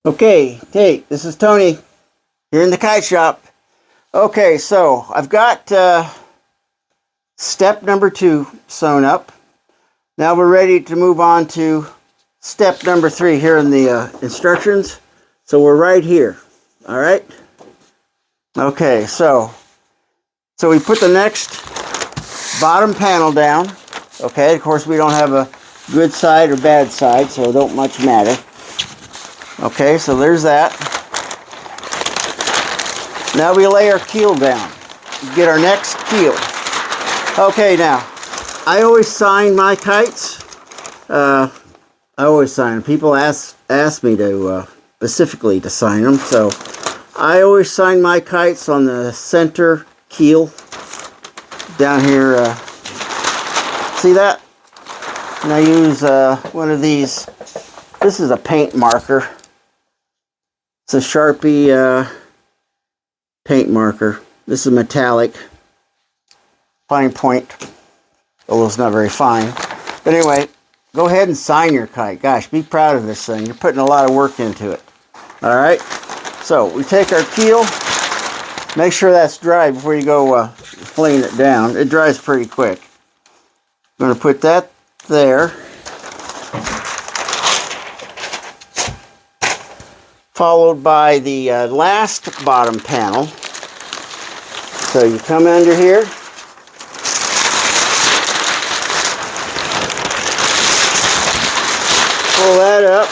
Okay, hey, this is Tony here in the kite shop. Okay, so I've got step number 2 sewn up. Now we're ready to move on to step number 3 here in the instructions. So we're right here, all right? Okay, so we put the next bottom panel down. Okay, of course we don't have a good side or bad side, so it don't much matter. Okay, so there's that. Now we lay our keel down. Get our next keel. Okay, now, I always sign my kites. I always sign them. People ask me to, specifically to sign them, so I always sign my kites on the center keel down here. See that? And I use one of these. This is a paint marker. It's a Sharpie paint marker. This is metallic. Fine point. Although it's not very fine. But anyway, go ahead and sign your kite. Gosh, be proud of this thing. You're putting a lot of work into it. Alright? So, we take our keel. Make sure that's dry before you go laying it down. It dries pretty quick. I'm going to put that there. Followed by the last bottom panel. So you come under here. Pull that up.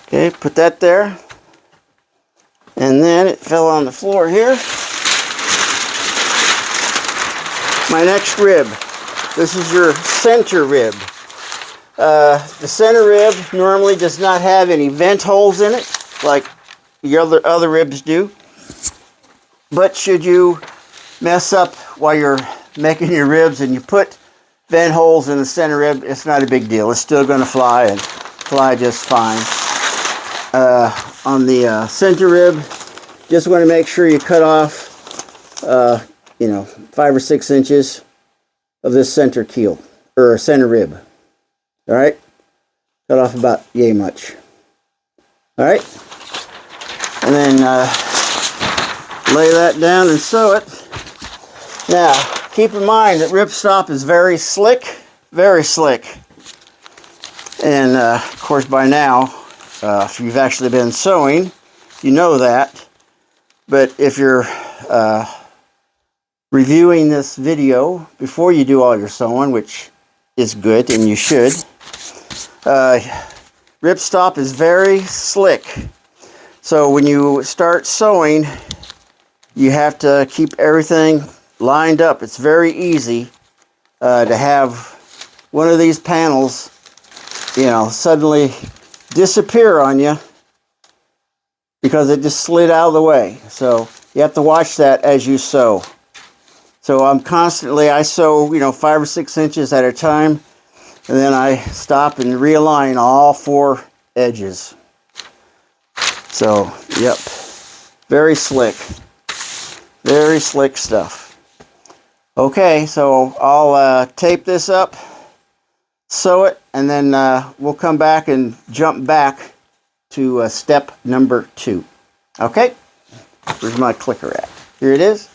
Okay, put that there. And then it fell on the floor here. My next rib. This is your center rib. The center rib normally does not have any vent holes in it, like the other ribs do. But should you mess up while you're making your ribs and you put vent holes in the center rib, it's not a big deal. It's still going to fly and fly just fine. On the center rib, just want to make sure you cut off, 5 or 6 inches of this center keel, or center rib. Alright? Cut off about yay much. Alright? And then lay that down and sew it. Now, keep in mind that ripstop is very slick. Very slick. And, of course, by now, if you've actually been sewing, you know that. But if you're reviewing this video before you do all your sewing, which is good, and you should, ripstop is very slick. So when you start sewing, you have to keep everything lined up. It's very easy to have one of these panels, suddenly disappear on you because it just slid out of the way. So you have to watch that as you sew. So I sew, 5 or 6 inches at a time. And then I stop and realign all 4 edges. So, yep. Very slick. Very slick stuff. Okay, so I'll tape this up, sew it, and then we'll come back and jump back to step number 2. Okay? Where's my clicker at? Here it is.